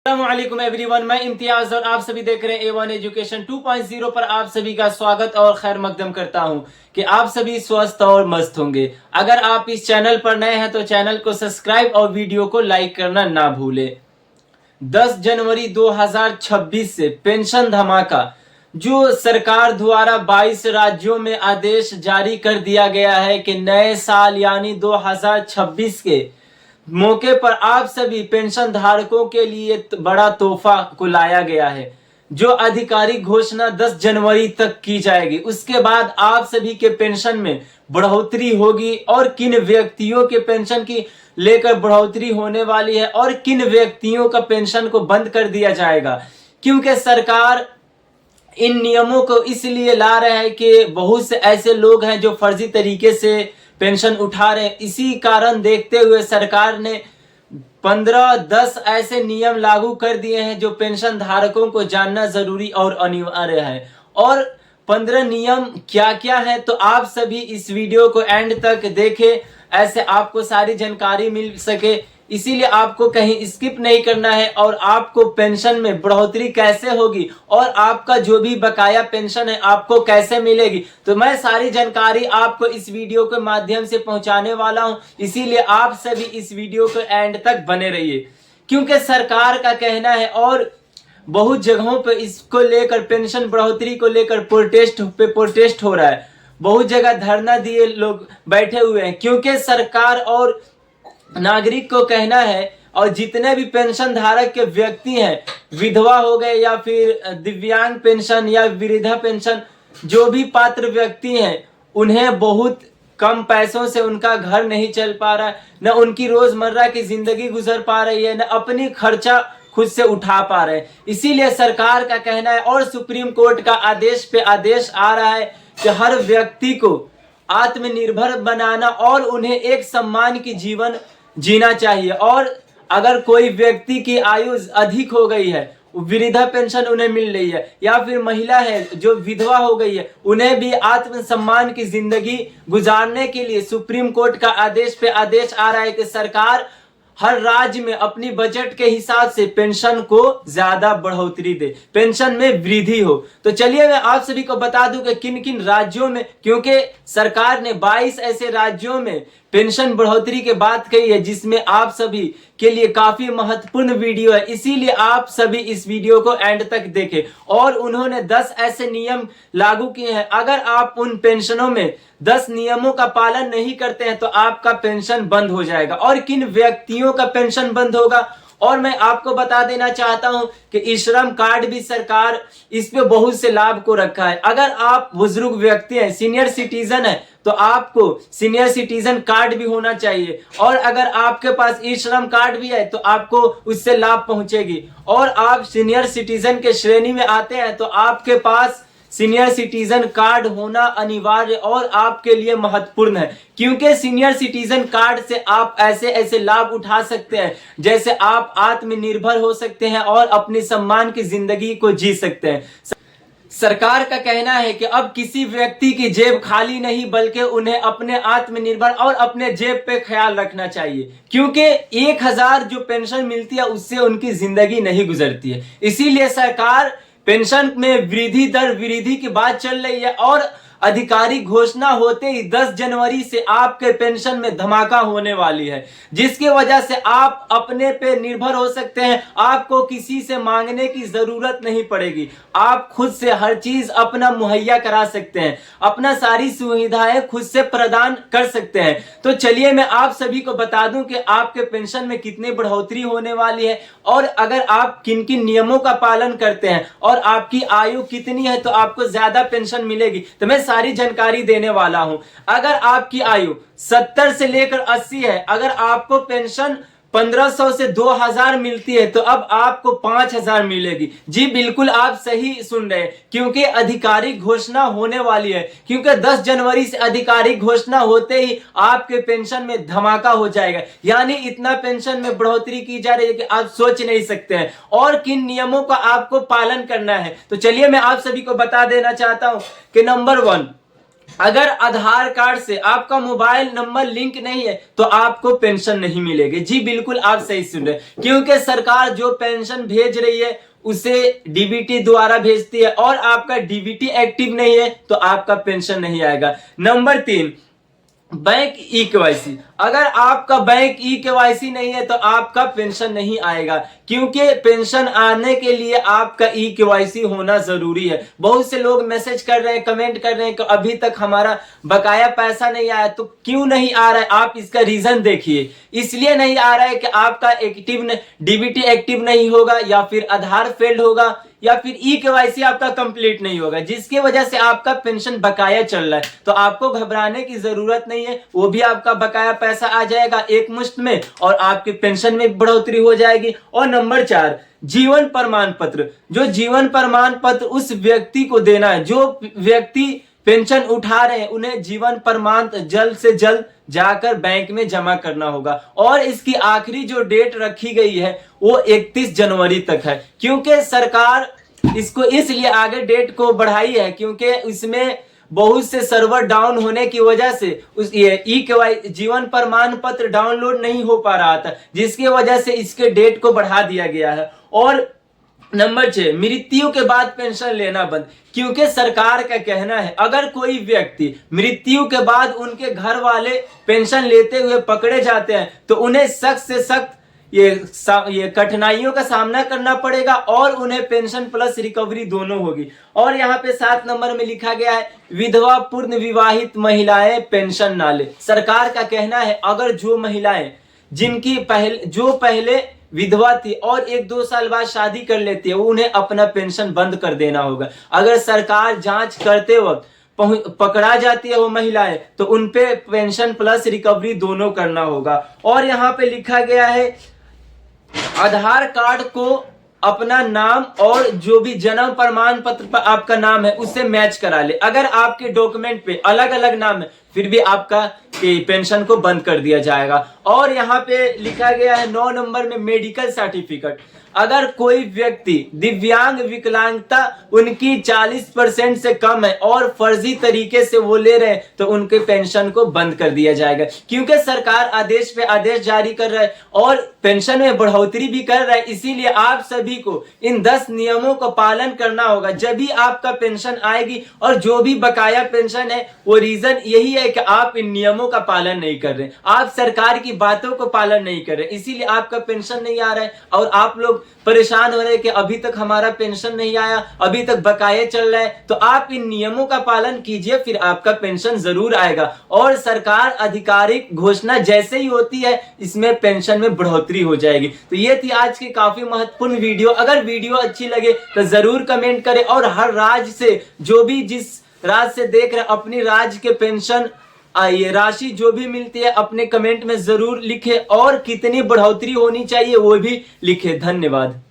अस्सलामुअलैकुम एवरीवन, मैं इम्तियाज और आप सभी देख रहे हैं A1 एजुकेशन 2.0 पर आप सभी का स्वागत और खैर मकदम करता हूं कि आप सभी स्वस्थ और मस्त होंगे। अगर आप इस चैनल पर नए हैं तो चैनल को सब्सक्राइब और वीडियो को लाइक करना ना भूलें। 10 जनवरी 2026 से पेंशन धमाका, जो सरकार द्वारा 22 राज्यों में आदेश जारी कर दिया गया है कि नए साल यानी 2026 के मौके पर आप सभी पेंशन धारकों के लिए बड़ा तोहफा को लाया गया है, जो आधिकारिक घोषणा 10 जनवरी तक की जाएगी। उसके बाद आप सभी के पेंशन में बढ़ोतरी होगी और किन व्यक्तियों के पेंशन की लेकर बढ़ोतरी होने वाली है और किन व्यक्तियों का पेंशन को बंद कर दिया जाएगा, क्योंकि सरकार इन नियमों को इसलिए ला रहे हैं कि बहुत से ऐसे लोग हैं जो फर्जी तरीके से पेंशन उठा रहे हैं। इसी कारण देखते हुए सरकार ने 15-10 ऐसे नियम लागू कर दिए हैं जो पेंशन धारकों को जानना जरूरी और अनिवार्य है। और 15 नियम क्या क्या है तो आप सभी इस वीडियो को एंड तक देखें, ऐसे आपको सारी जानकारी मिल सके। इसीलिए आपको कहीं स्किप नहीं करना है और आपको पेंशन में बढ़ोतरी कैसे होगी और आपका जो भी बकाया पेंशन है आपको कैसे मिलेगी, तो मैं सारी जानकारी आपको इस वीडियो के माध्यम से पहुंचाने वाला हूं। इसीलिए आप सभी इस वीडियो को एंड तक बने रहिए, क्योंकि सरकार का कहना है और बहुत जगहों पर इसको लेकर पेंशन बढ़ोतरी को लेकर प्रोटेस्ट हो रहा है। बहुत जगह धरना दिए लोग बैठे हुए हैं, क्योंकि सरकार और नागरिक को कहना है और जितने भी पेंशन धारक के व्यक्ति हैं, विधवा हो गए या फिर दिव्यांग पेंशन या वृद्धा पेंशन, जो भी पात्र व्यक्ति हैं, उन्हें बहुत कम पैसों से उनका घर नहीं चल पा रहा है, न उनकी रोजमर्रा की जिंदगी गुजर पा रही है, न अपनी खर्चा खुद से उठा पा रहे हैं। इसीलिए सरकार का कहना है और सुप्रीम कोर्ट का आदेश पे आदेश आ रहा है कि हर व्यक्ति को आत्मनिर्भर बनाना और उन्हें एक सम्मान की जीवन जीना चाहिए। और अगर कोई व्यक्ति की आयु अधिक हो गई है, वृद्धा पेंशन उन्हें मिल रही है, या फिर महिला है जो विधवा हो गई है, उन्हें भी आत्मसम्मान की जिंदगी गुजारने के लिए सुप्रीम कोर्ट का आदेश पे आदेश आ रहा है कि सरकार हर राज्य में अपनी बजट के हिसाब से पेंशन को ज्यादा बढ़ोतरी दे, पेंशन में वृद्धि हो। तो चलिए मैं आप सभी को बता दूं कि किन किन राज्यों में, क्योंकि सरकार ने 22 ऐसे राज्यों में पेंशन बढ़ोतरी की बात कही है, जिसमें आप सभी के लिए काफी महत्वपूर्ण वीडियो है। इसीलिए आप सभी इस वीडियो को एंड तक देखें। और उन्होंने 10 ऐसे नियम लागू किए हैं, अगर आप उन पेंशनों में 10 नियमों का पालन नहीं करते हैं तो आपका पेंशन बंद हो जाएगा। और किन व्यक्तियों का पेंशन बंद होगा, और मैं आपको बता देना चाहता हूं कि श्रम कार्ड भी सरकार इस पे बहुत से लाभ को रखा है। अगर आप बुजुर्ग व्यक्ति हैं, सीनियर सिटीजन है, तो आपको सीनियर सिटीजन कार्ड भी होना चाहिए। और अगर आपके पास ई श्रम कार्ड भी है तो आपको उससे लाभ पहुंचेगी। और आप सीनियर सिटीजन के श्रेणी में आते हैं तो आपके पास सीनियर सिटीजन कार्ड होना अनिवार्य और आपके लिए महत्वपूर्ण है, क्योंकि सीनियर सिटीजन कार्ड से आप ऐसे ऐसे लाभ उठा सकते हैं, जैसे आप आत्मनिर्भर हो सकते हैं और अपनी सम्मान की जिंदगी को जी सकते हैं। सरकार का कहना है कि अब किसी व्यक्ति की जेब खाली नहीं, बल्कि उन्हें अपने आत्मनिर्भर और अपने जेब पे ख्याल रखना चाहिए, क्योंकि 1000 जो पेंशन मिलती है उससे उनकी जिंदगी नहीं गुजरती है। इसीलिए सरकार पेंशन में वृद्धि की बात चल रही है और आधिकारिक घोषणा होते ही 10 जनवरी से आपके पेंशन में धमाका होने वाली है, जिसकी वजह से आप अपने पे निर्भर हो सकते हैं। आपको किसी से मांगने की जरूरत नहीं पड़ेगी, आप खुद से हर चीज अपना मुहैया करा सकते हैं, अपना सारी सुविधाएं खुद से प्रदान कर सकते हैं। तो चलिए मैं आप सभी को बता दूं कि आपके पेंशन में कितनी बढ़ोतरी होने वाली है और अगर आप किन किन नियमों का पालन करते हैं और आपकी आयु कितनी है तो आपको ज्यादा पेंशन मिलेगी। तो मैं सारी जानकारी देने वाला हूं। अगर आपकी आयु 70 से लेकर 80 है, अगर आपको पेंशन 1500 से 2000 मिलती है तो अब आपको 5000 मिलेगी। जी बिल्कुल आप सही सुन रहे हैं, क्योंकि आधिकारिक घोषणा होने वाली है, क्योंकि 10 जनवरी से आधिकारिक घोषणा होते ही आपके पेंशन में धमाका हो जाएगा। यानी इतना पेंशन में बढ़ोतरी की जा रही है कि आप सोच नहीं सकते हैं। और किन नियमों का आपको पालन करना है तो चलिए मैं आप सभी को बता देना चाहता हूं कि नंबर 1, अगर आधार कार्ड से आपका मोबाइल नंबर लिंक नहीं है तो आपको पेंशन नहीं मिलेगी। जी बिल्कुल आप सही सुन रहे हैं, क्योंकि सरकार जो पेंशन भेज रही है उसे डीबीटी द्वारा भेजती है और आपका डीबीटी एक्टिव नहीं है तो आपका पेंशन नहीं आएगा। Number 3, bank e KYC. अगर आपका बैंक ई केवाईसी नहीं है तो आपका पेंशन नहीं आएगा, क्योंकि पेंशन आने के लिए आपका ई केवाईसी होना जरूरी है। बहुत से लोग मैसेज कर रहे हैं, कमेंट कर रहे हैं कि अभी तक हमारा बकाया पैसा नहीं आया। तो क्यों नहीं आ रहा है, आप इसका रीजन देखिए। इसलिए नहीं आ रहा है कि आपका डीबीटी एक्टिव नहीं होगा, या फिर आधार फेल्ड होगा, या फिर ई केवाईसी आपका कंप्लीट नहीं होगा, जिसकी वजह से आपका पेंशन बकाया चल रहा है। तो आपको घबराने की जरूरत नहीं है, वो भी आपका बकाया पैसा आ जाएगा एक मुश्त में और आपकी पेंशन में बढ़ोतरी हो जाएगी। और नंबर 4, जीवन प्रमाण पत्र। जो जीवन प्रमाण पत्र उस व्यक्ति को देना है, जो व्यक्ति पेंशन उठा रहे हैं उन्हें जीवन प्रमाण जल्द से जल्द जाकर बैंक में जमा करना होगा। और इसकी आखिरी जो डेट रखी गई है वो 31 जनवरी तक है, क्योंकि सरकार इसको इसलिए आगे डेट को बढ़ाई है क्योंकि इसमें बहुत से सर्वर डाउन होने की वजह से उस जीवन प्रमाण पत्र डाउनलोड नहीं हो पा रहा था, जिसकी वजह से इसके डेट को बढ़ा दिया गया है। और नंबर 6, मृत्यु के बाद पेंशन लेना बंद, क्योंकि सरकार का कहना है अगर कोई व्यक्ति मृत्यु के बाद उनके घर वाले पेंशन लेते हुए पकड़े जाते हैं तो उन्हें सख्त से सख्त ये कठिनाइयों का सामना करना पड़ेगा और उन्हें पेंशन प्लस रिकवरी दोनों होगी। और यहाँ पे 7 नंबर में लिखा गया है विधवा पूर्ण विवाहित महिलाएं पेंशन ना ले। सरकार का कहना है अगर जो महिलाएं जिनकी पहले विधवा थी और 1-2 साल बाद शादी कर लेती है उन्हें अपना पेंशन बंद कर देना होगा। अगर सरकार जांच करते वक्त पकड़ा जाती है वो महिलाएं तो उनपे पेंशन प्लस रिकवरी दोनों करना होगा। और यहाँ पे लिखा गया है आधार कार्ड को अपना नाम और जो भी जन्म प्रमाण पत्र पर आपका नाम है उससे मैच करा ले। अगर आपके डॉक्यूमेंट पे अलग अलग नाम है फिर भी आपका पेंशन को बंद कर दिया जाएगा। और यहाँ पे लिखा गया है 9 नंबर में मेडिकल सर्टिफिकेट। अगर कोई व्यक्ति दिव्यांग विकलांगता उनकी 40% से कम है और फर्जी तरीके से वो ले रहे हैं तो उनके पेंशन को बंद कर दिया जाएगा, क्योंकि सरकार आदेश पे आदेश जारी कर रहा है और पेंशन में बढ़ोतरी भी कर रहा है। इसीलिए आप सभी को इन 10 नियमों का पालन करना होगा, जब भी आपका पेंशन आएगी। और जो भी बकाया पेंशन है वो रीजन यही है कि आप इन नियमों का पालन नहीं कर रहे, आप सरकार की बातों को पालन नहीं कर रहे, इसीलिए आपका पेंशन नहीं आ रहा है। और आप लोग परेशान हो रहे हैं कि अभी तक हमारा पेंशन नहीं आया, अभी तक बकाये चल रहा है। तो आप इन नियमों का पालन कीजिए, फिर आपका पेंशन जरूर आएगा। और सरकार आधिकारिक घोषणा जैसे ही होती है इसमें पेंशन में बढ़ोतरी हो जाएगी। तो ये थी आज की काफी महत्वपूर्ण वीडियो। अगर वीडियो अच्छी लगे तो जरूर कमेंट करें और हर राज्य से जो भी जिस राज्य से देख रहे अपनी राज्य के पेंशन ये राशि जो भी मिलती है अपने कमेंट में जरूर लिखे और कितनी बढ़ोतरी होनी चाहिए वो भी लिखे। धन्यवाद।